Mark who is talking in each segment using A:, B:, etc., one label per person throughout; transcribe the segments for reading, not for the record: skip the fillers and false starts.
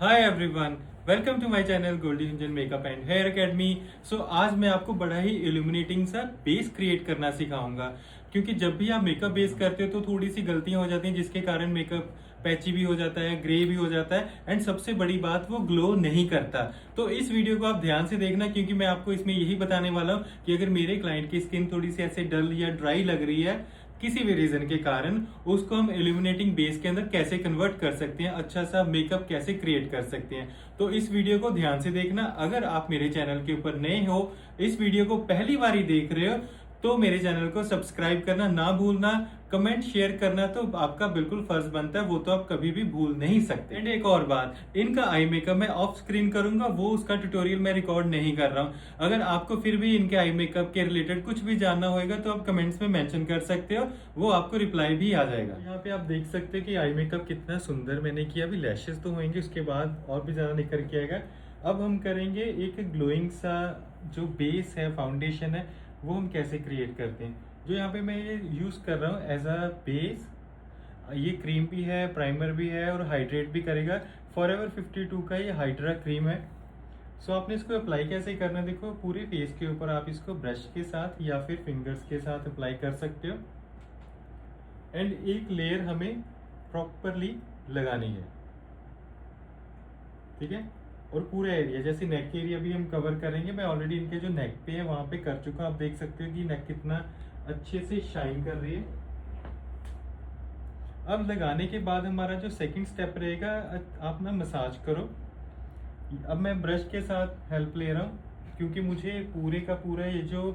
A: Hi everyone, welcome to my channel Goldie engine makeup and hair academy. So आज मैं आपको बड़ा ही इल्यूमिनेटिंग सा बेस क्रिएट करना सिखाऊंगा, क्योंकि जब भी आप मेकअप बेस करते हो तो थोड़ी सी गलतियां हो जाती हैं जिसके कारण मेकअप पैची भी हो जाता है, ग्रे भी हो जाता है एंड सबसे बड़ी बात वो ग्लो नहीं करता। तो इस वीडियो को आप ध्यान से देखना, क्योंकि मैं आपको इसमें यही बताने वाला हूँ कि अगर मेरे क्लाइंट की स्किन थोड़ी सी ऐसे डल या ड्राई लग रही है किसी भी रीजन के कारण, उसको हम इल्यूमिनेटिंग बेस के अंदर कैसे कन्वर्ट कर सकते हैं, अच्छा सा मेकअप कैसे क्रिएट कर सकते हैं। तो इस वीडियो को ध्यान से देखना। अगर आप मेरे चैनल के ऊपर नए हो, इस वीडियो को पहली बार ही देख रहे हो, तो मेरे चैनल को सब्सक्राइब करना ना भूलना, कमेंट शेयर करना तो आपका बिल्कुल फर्ज बनता है, वो तो आप कभी भी भूल नहीं सकते। एंड एक और बात, इनका आई मेकअप मैं ऑफ स्क्रीन करूंगा, वो उसका ट्यूटोरियल मैं रिकॉर्ड नहीं कर रहा हूं। अगर आपको फिर भी इनके आई मेकअप के रिलेटेड कुछ भी जानना होगा तो आप कमेंट्स में मेंशन कर सकते हो, वो आपको रिप्लाई भी आ जाएगा। यहाँ पे आप देख सकते हैं कि आई मेकअप कितना सुंदर मैंने किया। अभी लैशेस तो होंगे, उसके बाद और भी ज्यादा निखर के आएगा। अब हम करेंगे एक ग्लोइंग सा जो बेस है, फाउंडेशन है, वो हम कैसे क्रिएट करते हैं। जो यहाँ पे मैं ये यूज कर रहा हूँ एज अ बेस, ये क्रीम भी है, प्राइमर भी है और हाइड्रेट भी करेगा। फॉरएवर 52 का ये हाइड्रा क्रीम है। सो आपने इसको अप्लाई कैसे करना है, देखो पूरे फेस के ऊपर आप इसको ब्रश के साथ या फिर फिंगर्स के साथ अप्लाई कर सकते हो। एंड एक लेयर हमें प्रॉपरली लगानी है, ठीक है। और पूरा एरिया, जैसे नेक एरिया भी हम कवर करेंगे। मैं ऑलरेडी इनके जो नेक पे है वहां पे कर चुका हूं। आप देख सकते हो कि नेक कितना अच्छे से शाइन कर रही है। अब लगाने के बाद हमारा जो सेकंड स्टेप रहेगा, आप ना मसाज करो। अब मैं ब्रश के साथ हेल्प ले रहा हूँ, क्योंकि मुझे पूरे का पूरा ये जो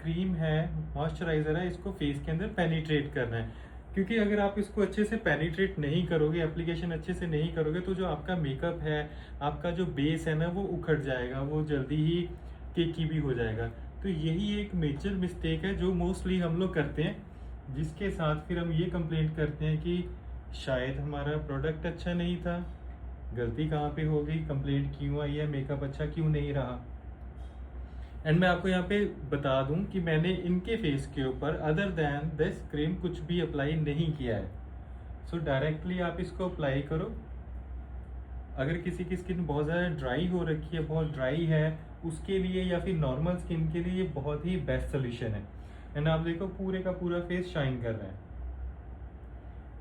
A: क्रीम है, मॉइस्चराइजर है, इसको फेस के अंदर पेनिट्रेट करना है। क्योंकि अगर आप इसको अच्छे से पेनिट्रेट नहीं करोगे, एप्लीकेशन अच्छे से नहीं करोगे, तो जो आपका मेकअप है, आपका जो बेस है ना, वो उखड़ जाएगा, वो जल्दी ही केकी भी हो जाएगा। तो यही एक मेजर मिस्टेक है जो मोस्टली हम लोग करते हैं, जिसके साथ फिर हम ये कंप्लेंट करते हैं कि शायद हमारा प्रोडक्ट अच्छा नहीं था, गलती कहाँ पे हो गई, कंप्लेंट क्यों आई है, मेकअप अच्छा क्यों नहीं रहा। एंड मैं आपको यहाँ पे बता दूं कि मैंने इनके फेस के ऊपर अदर देन दिस क्रीम कुछ भी अप्लाई नहीं किया है। सो डायरेक्टली आप इसको अप्लाई करो। अगर किसी की स्किन बहुत ज़्यादा ड्राई हो रखी है, बहुत ड्राई है, उसके लिए या फिर नॉर्मल स्किन के लिए ये बहुत ही बेस्ट सोल्यूशन है। एंड आप देखो पूरे का पूरा फेस शाइन कर रहा है।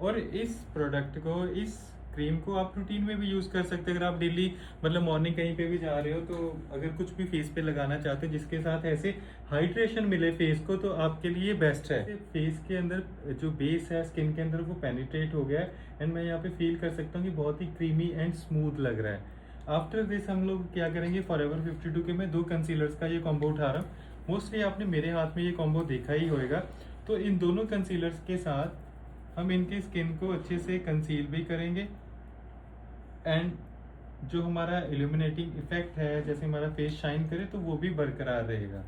A: और इस प्रोडक्ट को, इस क्रीम को आप रूटीन में भी यूज कर सकते हैं। अगर आप डेली मतलब मॉर्निंग कहीं पे भी जा रहे हो, तो अगर कुछ भी फेस पे लगाना चाहते हो जिसके साथ ऐसे हाइड्रेशन मिले फेस को, तो आपके लिए बेस्ट है। फेस के अंदर जो बेस है स्किन के अंदर, वो पेनिट्रेट हो गया है। एंड मैं यहाँ पे फील कर सकता हूँ कि बहुत ही क्रीमी एंड स्मूथ लग रहा है। आफ्टर दिस हम लोग क्या करेंगे, फॉरएवर 52 के मैं 2 कंसीलर्स का ये कॉम्बो उठा रहा हूँ। मोस्टली आपने मेरे हाथ में ये कॉम्बो देखा ही होगा। तो इन दोनों कंसीलर्स के साथ हम इनकी स्किन को अच्छे से कंसील भी करेंगे। एंड जो हमारा इल्यूमिनेटिंग इफेक्ट है, जैसे हमारा फेस शाइन करे, तो वो भी बरकरार रहेगा।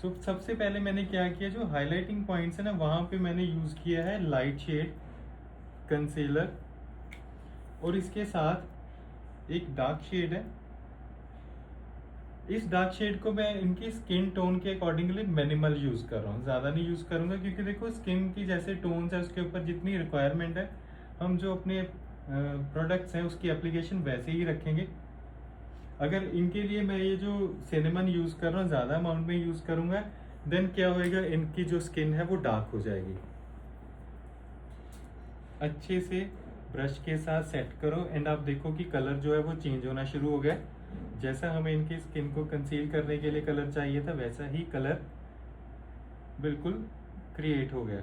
A: सो सबसे पहले मैंने क्या किया, जो हाइलाइटिंग पॉइंट्स है ना, वहां पे मैंने यूज किया है लाइट शेड कंसीलर। और इसके साथ एक डार्क शेड है। इस डार्क शेड को मैं इनकी स्किन टोन के अकॉर्डिंगली मिनिमल यूज कर रहा हूँ, ज्यादा नहीं यूज करूंगा, क्योंकि देखो स्किन की जैसे टोन्स है उसके ऊपर जितनी रिक्वायरमेंट है, हम जो अपने प्रोडक्ट्स हैं उसकी एप्लीकेशन वैसे ही रखेंगे। अगर इनके लिए मैं ये जो सिनेमन यूज कर रहा हूँ ज्यादा अमाउंट में यूज करूंगा, देन क्या होएगा, इनकी जो स्किन है वो डार्क हो जाएगी। अच्छे से ब्रश के साथ सेट करो। एंड आप देखो कि कलर जो है वो चेंज होना शुरू हो गया। जैसा हमें इनकी स्किन को कंसील करने के लिए कलर चाहिए था, वैसा ही कलर बिल्कुल क्रिएट हो गया।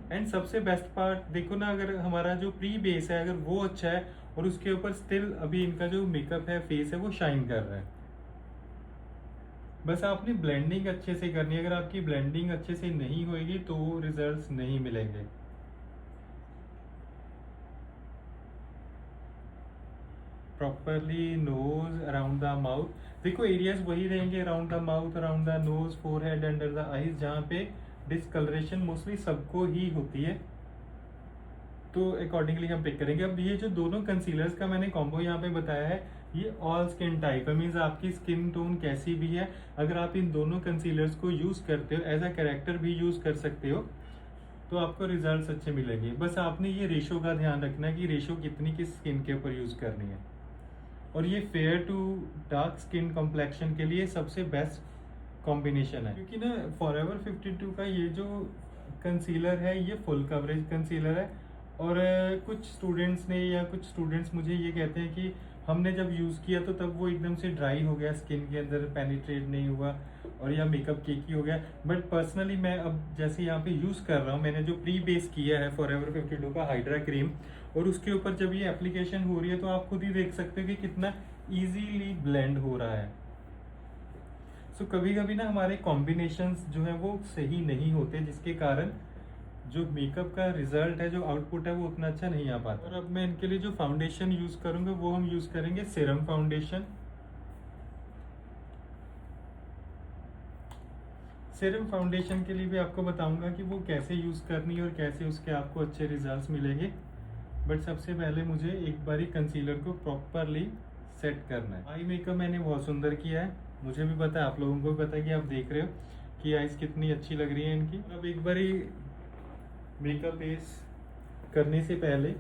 A: एंड सबसे बेस्ट पार्ट देखो ना, अगर हमारा जो प्री बेस है अगर वो अच्छा है, और उसके ऊपर स्टिल अभी इनका जो मेकअप है, फेस है, वो शाइन कर रहा है। बस आपने ब्लेंडिंग अच्छे से करनी है। अगर आपकी ब्लेंडिंग अच्छे से नहीं होगी तो रिजल्ट्स नहीं मिलेंगे। Properly nose, around the mouth, देखो एरियाज वही रहेंगे, around the mouth, around the nose, forehead, under the eyes, जहाँ पे डिसकलरेशन मोस्टली सबको ही होती है, तो अकॉर्डिंगली हम पिक करेंगे। अब ये जो दोनों कंसीलर्स का मैंने कॉम्बो यहाँ पे बताया है, ये ऑल स्किन टाइप है, मीन्स आपकी स्किन टोन कैसी भी है, अगर आप इन दोनों कंसीलर्स को यूज करते हो, एज अ कैरेक्टर भी यूज कर सकते हो। तो आपको रिजल्ट्स अच्छे मिलेंगे। बस आपने ये रेशो का ध्यान रखना है कि रेशो कितनी किस स्किन के ऊपर यूज़ करनी है। और ये fair to dark skin complexion के लिए सबसे बेस्ट कॉम्बिनेशन है, क्योंकि ना फॉरएवर 52 का ये जो कंसीलर है ये फुल कवरेज कंसीलर है। और कुछ स्टूडेंट्स ने या कुछ स्टूडेंट्स मुझे ये कहते हैं कि हमने जब यूज़ किया तो तब वो एकदम से ड्राई हो गया, स्किन के अंदर पेनिट्रेट नहीं हुआ और या मेकअप केकी हो गया। बट पर्सनली मैं अब जैसे यहाँ पे यूज़ कर रहा हूँ, मैंने जो प्री बेस किया है फॉरएवर 52 का हाइड्रा क्रीम, और उसके ऊपर जब ये एप्लीकेशन हो रही है तो आप खुद ही देख सकते हो कि कितना इजीली ब्लेंड हो रहा है। सो कभी कभी ना हमारे कॉम्बिनेशंस जो है वो सही नहीं होते, जिसके कारण जो मेकअप का रिजल्ट है, जो आउटपुट है, वो उतना अच्छा नहीं आ पाता। और अब मैं इनके लिए जो फाउंडेशन यूज़ करूँगा वो हम यूज़ करेंगे सीरम फाउंडेशन। सीरम फाउंडेशन के लिए भी आपको बताऊंगा कि वो कैसे यूज़ करनी है और कैसे उसके आपको अच्छे रिजल्ट्स मिलेंगे। बट सबसे पहले मुझे एक बारी कंसीलर को प्रॉपरली सेट करना है। आई मेकअप मैंने बहुत सुंदर किया है, मुझे भी पता है, आप लोगों को भी पता है कि आप देख रहे हो कि आईज कितनी अच्छी लग रही है इनकी। अब एक बारी मेकअप बेस करने से पहले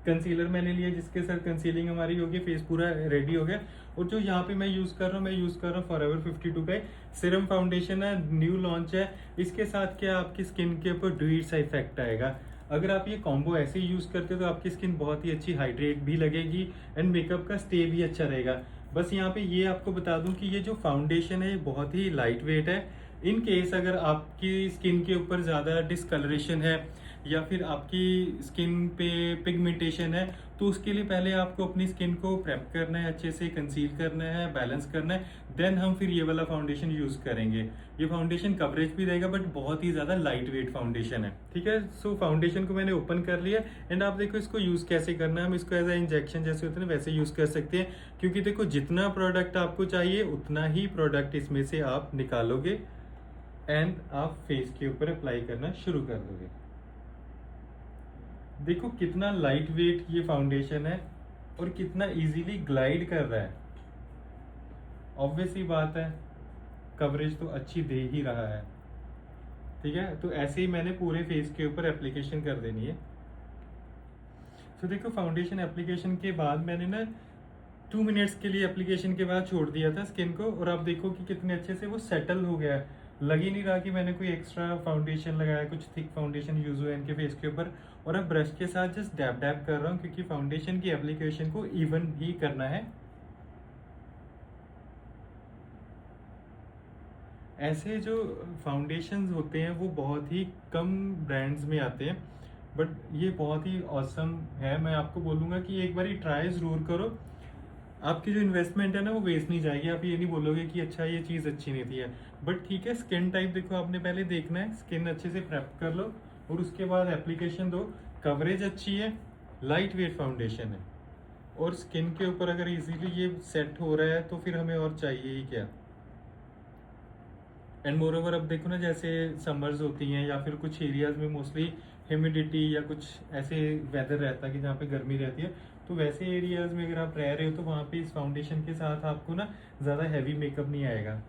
A: कंसीलर मैंने लिया जिसके साथ कंसीलिंग हमारी होगी, फेस पूरा रेडी हो गया। और जो यहाँ पे मैं यूज़ कर रहा हूँ, मैं यूज़ कर रहा हूँ फॉरएवर 52 का सीरम फाउंडेशन है, न्यू लॉन्च है। इसके साथ क्या आपकी स्किन के ऊपर ड्यूइट सा इफेक्ट आएगा। अगर आप ये कॉम्बो ऐसे ही यूज़ करते हो तो आपकी स्किन बहुत ही अच्छी हाइड्रेट भी लगेगी एंड मेकअप का स्टे भी अच्छा रहेगा। बस यहाँ पे ये आपको बता दूं कि ये जो फाउंडेशन है ये बहुत ही लाइट वेट है। इन केस अगर आपकी स्किन के ऊपर ज़्यादा डिस्कलरेशन है या फिर आपकी स्किन पे पिगमेंटेशन है, तो उसके लिए पहले आपको अपनी स्किन को प्रेप करना है, अच्छे से कंसील करना है, बैलेंस करना है, देन हम फिर ये वाला फाउंडेशन यूज़ करेंगे। ये फाउंडेशन कवरेज भी देगा बट बहुत ही ज़्यादा लाइट वेट फाउंडेशन है। ठीक है, सो फाउंडेशन को मैंने ओपन कर लिया एंड आप देखो इसको यूज़ कैसे करना है। हम इसको एज ए इंजेक्शन जैसे होते हैं वैसे यूज़ कर सकते हैं, क्योंकि देखो जितना प्रोडक्ट आपको चाहिए उतना ही प्रोडक्ट इसमें से आप निकालोगे एंड आप फेस के ऊपर अप्लाई करना शुरू कर दोगे। देखो कितना लाइट वेट ये फाउंडेशन है और कितना इजीली ग्लाइड कर रहा है। ऑब्वियसली बात है कवरेज तो अच्छी दे ही रहा है। ठीक है, तो ऐसे ही मैंने पूरे फेस के ऊपर एप्लीकेशन कर देनी है। तो देखो फाउंडेशन एप्लीकेशन के बाद मैंने ना 2 मिनट्स के लिए एप्लीकेशन के बाद छोड़ दिया था स्किन को, और आप देखो कि कितने अच्छे से वो सेटल हो गया है। लग ही नहीं रहा कि मैंने कोई एक्स्ट्रा फाउंडेशन लगाया, कुछ थिक फाउंडेशन यूज हुआ है इनके फेस के ऊपर। और अब ब्रश के साथ जस्ट डैब डैब कर रहा हूँ, क्योंकि फाउंडेशन की एप्लीकेशन को इवन ही करना है। ऐसे जो फाउंडेशंस होते हैं वो बहुत ही कम ब्रांड्स में आते हैं, बट ये बहुत ही ऑसम है। मैं आपको बोलूँगा कि एक बार ट्राई ज़रूर करो। आपकी जो इन्वेस्टमेंट है ना वो वेस्ट नहीं जाएगी। आप ये नहीं बोलोगे कि अच्छा ये चीज़ अच्छी नहीं थी है। बट ठीक है, स्किन टाइप देखो आपने पहले देखना है, स्किन अच्छे से प्रेप कर लो और उसके बाद एप्लीकेशन दो। कवरेज अच्छी है, लाइट वेट फाउंडेशन है और स्किन के ऊपर अगर इजीली ये सेट हो रहा है तो फिर हमें और चाहिए ही क्या। एंड मोर ओवर अब देखो ना, जैसे समर्स होती हैं या फिर कुछ एरियाज में मोस्टली ह्यूमिडिटी या कुछ ऐसे वेदर रहता है कि जहाँ पे गर्मी रहती है, तो वैसे एरियाज में अगर आप रह रहे हो तो वहाँ पे इस फाउंडेशन के साथ आपको ना ज़्यादा हैवी मेकअप नहीं आएगा।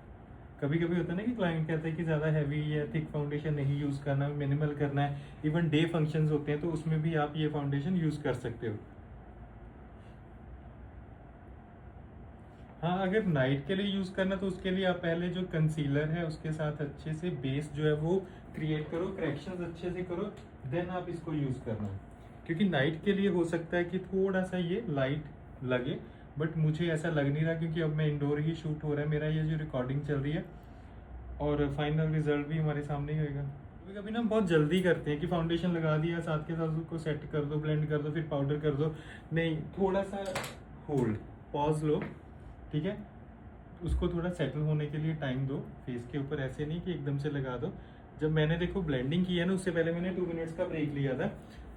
A: कभी कभी होता है ना कि क्लाइंट कहता है कि ज़्यादा हैवी या थिक फाउंडेशन नहीं यूज़ करना, मिनिमल करना है। इवन डे फंक्शंस होते हैं तो उसमें भी आप ये फाउंडेशन यूज़ कर सकते हो। हाँ, अगर नाइट के लिए यूज़ करना तो उसके लिए आप पहले जो कंसीलर है उसके साथ अच्छे से बेस जो है वो क्रिएट करो, करेक्शंस अच्छे से करो, देन आप इसको यूज़ करना। क्योंकि नाइट के लिए हो सकता है कि थोड़ा सा ये लाइट लगे, बट मुझे ऐसा लग नहीं रहा, क्योंकि अब मैं इंडोर ही शूट हो रहा है मेरा ये जो रिकॉर्डिंग चल रही है और फाइनल रिजल्ट भी हमारे सामने ही होएगा। कभी कभी ना बहुत जल्दी करते हैं कि फाउंडेशन लगा दिया, साथ के साथ उसको सेट कर दो, ब्लेंड कर दो, फिर पाउडर कर दो। नहीं, थोड़ा सा होल्ड, पॉज लो। ठीक है, उसको थोड़ा सेटल होने के लिए टाइम दो फेस के ऊपर, ऐसे नहीं कि एकदम से लगा दो। जब मैंने देखो ब्लेंडिंग किया ना, उससे पहले मैंने 2 मिनट्स का ब्रेक लिया था,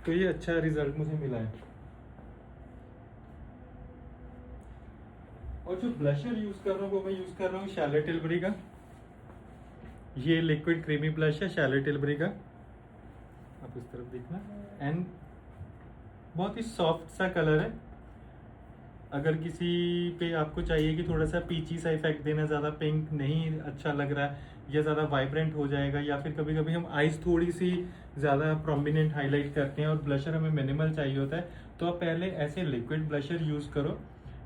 A: तो ये अच्छा रिजल्ट मुझे मिला है। और जो ब्लशर यूज कर रहा हूँ वो मैं यूज कर रहा हूँ शार्लेट टिल्बरी का। ये लिक्विड क्रीमी ब्लश है शार्लेट टिल्बरी का, आप इस तरफ देखना। एंड बहुत ही सॉफ्ट सा कलर है। अगर किसी पे आपको चाहिए कि थोड़ा सा पीची सा इफेक्ट देना, ज़्यादा पिंक नहीं अच्छा लग रहा है या ज़्यादा वाइब्रेंट हो जाएगा, या फिर कभी कभी हम आइज़ थोड़ी सी ज़्यादा प्रोमिनेंट हाईलाइट करते हैं और ब्लशर हमें मिनिमल चाहिए होता है, तो आप पहले ऐसे लिक्विड ब्लशर यूज़ करो।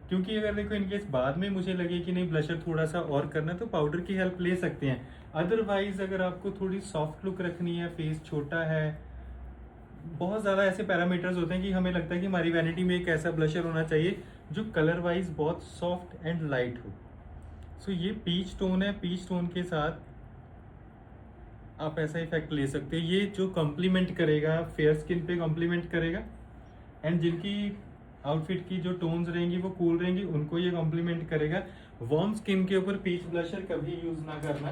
A: क्योंकि अगर देखो इनकेस बाद में मुझे लगे कि नहीं ब्लशर थोड़ा सा और करना है, तो पाउडर की हेल्प ले सकते हैं। अदरवाइज अगर आपको थोड़ी सॉफ्ट लुक रखनी है, फेस छोटा है, बहुत ज़्यादा ऐसे पैरामीटर्स होते हैं कि हमें लगता है कि हमारी वैनिटी में एक ऐसा ब्लशर होना चाहिए जो कलर वाइज बहुत सॉफ्ट एंड लाइट हो। सो ये पीच टोन है, पीच टोन के साथ आप ऐसा इफेक्ट ले सकते हैं। ये जो कॉम्प्लीमेंट करेगा, फेयर स्किन पे कॉम्प्लीमेंट करेगा, एंड जिनकी आउटफिट की जो टोन्स रहेंगी वो कूल रहेंगी, उनको ये कॉम्प्लीमेंट करेगा। वार्म स्किन के ऊपर पीच ब्लशर कभी यूज ना करना,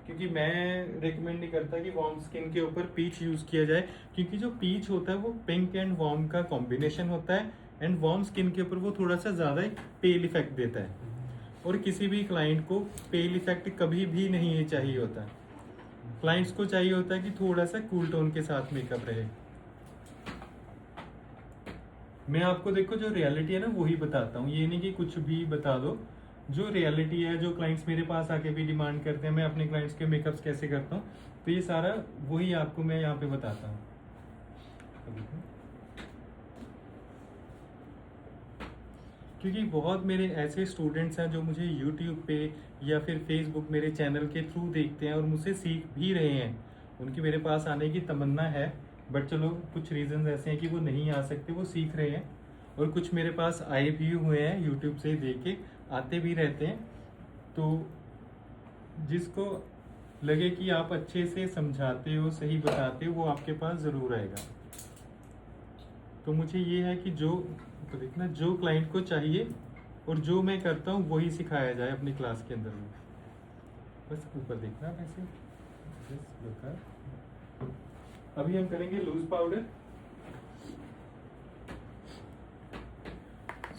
A: क्योंकि मैं रिकमेंड नहीं करता कि वार्म स्किन के ऊपर पीच यूज किया जाए, क्योंकि जो पीच होता है वो पिंक एंड वार्म का कॉम्बिनेशन होता है, एंड वार्म स्किन के ऊपर वो थोड़ा सा ज्यादा पेल इफेक्ट देता है, और किसी भी क्लाइंट को पेल इफेक्ट कभी भी नहीं चाहिए होता। क्लाइंट्स को चाहिए होता है कि थोड़ा सा कूल टोन के साथ मेकअप रहे। मैं आपको देखो जो रियलिटी है ना वही बताता हूँ, ये नहीं कि कुछ भी बता दो। जो रियलिटी है, जो क्लाइंट्स मेरे पास आके भी डिमांड करते हैं, मैं अपने क्लाइंट्स के मेकअप्स कैसे करता हूँ, तो ये सारा वही आपको मैं यहाँ पे बताता हूँ। क्योंकि बहुत मेरे ऐसे स्टूडेंट्स हैं जो मुझे यूट्यूब पे या फिर फेसबुक मेरे चैनल के थ्रू देखते हैं और मुझसे सीख भी रहे हैं। उनकी मेरे पास आने की तमन्ना है, बट चलो कुछ रीजंस ऐसे हैं कि वो नहीं आ सकते, वो सीख रहे हैं। और कुछ मेरे पास आए भी हुए हैं, यूट्यूब से देख के आते भी रहते हैं। तो जिसको लगे कि आप अच्छे से समझाते हो, सही बताते हो, वो आपके पास ज़रूर आएगा। तो मुझे ये है कि जो तो देखना, जो क्लाइंट को चाहिए और जो मैं करता हूँ वही सिखाया जाए अपनी क्लास के अंदर में। बस ऊपर देखना वैसे। अभी हम करेंगे लूज पाउडर।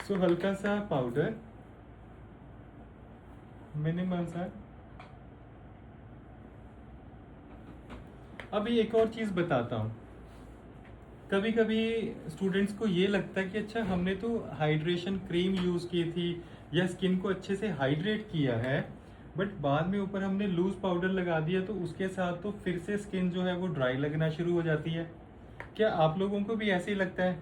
A: सो हल्का सा पाउडर, मिनिमल सा। अभी एक और चीज बताता हूँ। कभी कभी स्टूडेंट्स को ये लगता है कि अच्छा हमने तो हाइड्रेशन क्रीम यूज की थी या स्किन को अच्छे से हाइड्रेट किया है, बट बाद में ऊपर हमने लूज पाउडर लगा दिया, तो उसके साथ तो फिर से स्किन जो है वो ड्राई लगना शुरू हो जाती है। क्या आप लोगों को भी ऐसे ही लगता है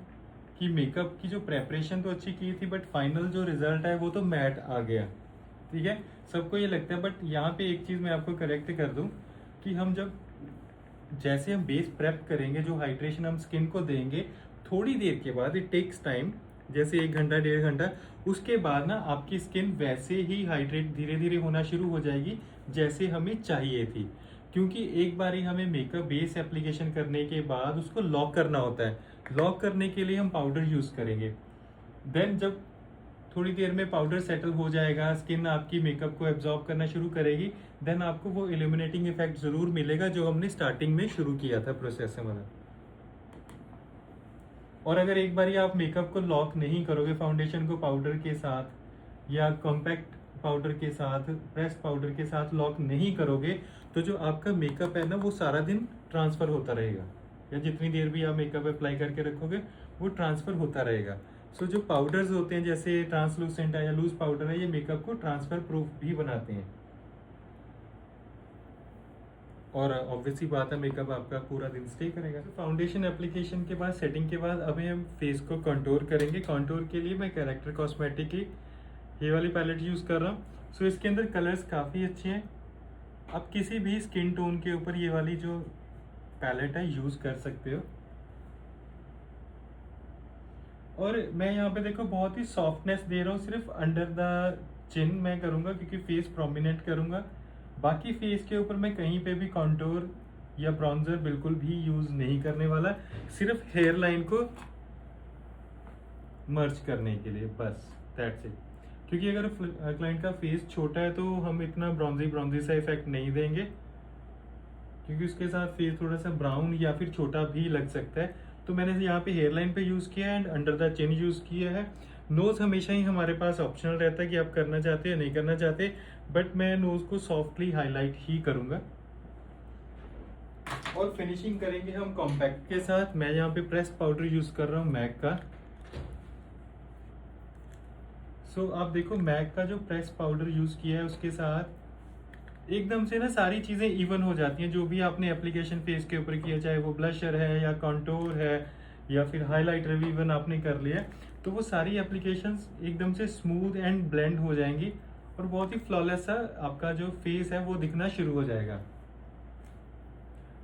A: कि मेकअप की जो प्रेपरेशन तो अच्छी की थी, बट फाइनल जो रिजल्ट है वो तो मैट आ गया? ठीक है, सबको ये लगता है। बट यहाँ पे एक चीज मैं आपको करेक्ट कर दूं कि हम जब जैसे हम बेस प्रेप करेंगे, जो हाइड्रेशन हम स्किन को देंगे, थोड़ी देर के बाद, इट टेक्स टाइम, जैसे 1 घंटा 1.5 घंटा, उसके बाद ना आपकी स्किन वैसे ही हाइड्रेट धीरे धीरे होना शुरू हो जाएगी जैसे हमें चाहिए थी। क्योंकि एक बार ही हमें मेकअप बेस एप्लीकेशन करने के बाद उसको लॉक करना होता है। लॉक करने के लिए हम पाउडर यूज करेंगे। देन जब थोड़ी देर में पाउडर सेटल हो जाएगा, स्किन आपकी मेकअप को एब्जॉर्ब करना शुरू करेगी, देन आपको वो इल्यूमिनेटिंग इफेक्ट जरूर मिलेगा जो हमने स्टार्टिंग में शुरू किया था प्रोसेस से मतलब। और अगर एक बार आप मेकअप को लॉक नहीं करोगे, फाउंडेशन को पाउडर के साथ या कॉम्पैक्ट पाउडर के साथ, प्रेस पाउडर के साथ लॉक नहीं करोगे, तो जो आपका मेकअप है ना वो सारा दिन ट्रांसफर होता रहेगा, या जितनी देर भी आप मेकअप अप्लाई करके रखोगे वो ट्रांसफर होता रहेगा। सो जो पाउडर्स होते हैं जैसे ट्रांसलूसेंट है या लूज पाउडर है, ये मेकअप को ट्रांसफर प्रूफ भी बनाते हैं। और ऑब्वियसली बात है, मेकअप आपका पूरा दिन स्टे करेगा। तो फाउंडेशन एप्लीकेशन के बाद, सेटिंग के बाद, अभी हम फेस को कंटूर करेंगे। कंटूर के लिए मैं कैरेक्टर कॉस्मेटिक की ये वाली पैलेट यूज कर रहा हूँ। सो इसके अंदर कलर्स काफी अच्छे हैं। आप किसी भी स्किन टोन के ऊपर ये वाली जो पैलेट है यूज कर सकते हो। और मैं यहाँ पे देखो बहुत ही सॉफ्टनेस दे रहा हूँ, सिर्फ अंडर द चिन मैं करूंगा क्योंकि फेस प्रोमिनेंट करूंगा। बाकी फेस के ऊपर मैं कहीं पे भी कॉन्टोर या ब्राउन्जर बिल्कुल भी यूज नहीं करने वाला, सिर्फ हेयर लाइन को मर्ज करने के लिए, बस दैट्स इट। क्योंकि अगर क्लाइंट का फेस छोटा है तो हम इतना ब्राउन्जी ब्राउन्जी सा इफेक्ट नहीं देंगे, क्योंकि उसके साथ फेस थोड़ा सा ब्राउन या फिर छोटा भी लग सकता है। तो मैंने यहाँ पे हेयर लाइन पे यूज किया है and under the chin use किया है। नोज हमेशा ही हमारे पास ऑप्शनल रहता है कि आप करना चाहते हैं या नहीं करना चाहते, बट मैं नोज को सॉफ्टली हाईलाइट ही करूंगा। और फिनिशिंग करेंगे हम कॉम्पैक्ट के साथ। मैं यहाँ पे प्रेस पाउडर यूज कर रहा हूँ मैक का। सो आप देखो मैक का जो प्रेस पाउडर यूज़ किया है उसके साथ एकदम से ना सारी चीज़ें इवन हो जाती हैं। जो भी आपने एप्लीकेशन फेस के ऊपर किया, चाहे वो ब्लशर है या कंटूर है या फिर हाइलाइटर भी इवन आपने कर लिया है, तो वो सारी एप्लीकेशंस एकदम से स्मूथ एंड ब्लेंड हो जाएंगी और बहुत ही फ्लॉलेस सा आपका जो फेस है वो दिखना शुरू हो जाएगा।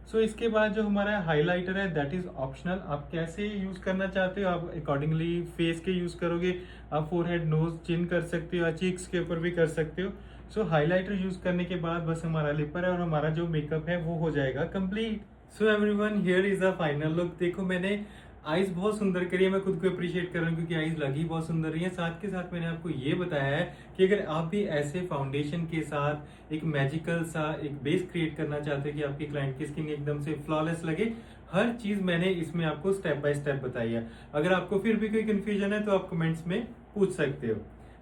A: सो इसके बाद जो हमारा हाइलाइटर है दैट इज ऑप्शनल, आप कैसे यूज करना चाहते हो आप अकॉर्डिंगली फेस के यूज करोगे। आप फोरहेड, नोज, चिन कर सकते हो या चीक्स के ऊपर भी कर सकते हो। सो हाइलाइटर यूज करने के बाद बस हमारा लिपर है और हमारा जो मेकअप है वो हो जाएगा complete. So everyone, here is a final look. देखो मैंने आईज बहुत सुंदर करी है, मैं खुद को अप्रिशिएट कर रहा हूँ क्योंकि आईज लगी बहुत सुंदर रही है। साथ के साथ मैंने आपको ये बताया है कि अगर आप भी ऐसे फाउंडेशन के साथ एक मैजिकल सा एक बेस क्रिएट करना चाहते हो कि आपकी क्लाइंट की स्किन एकदम से फ्लॉलेस लगे, हर चीज मैंने इसमें आपको स्टेप बाय स्टेप बताई है। अगर आपको फिर भी कोई कंफ्यूजन है तो आप कमेंट्स में पूछ सकते हो।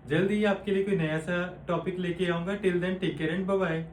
A: जल्दी ही आपके लिए कोई नया सा टॉपिक लेके आऊंगा। Till then take care and bye bye.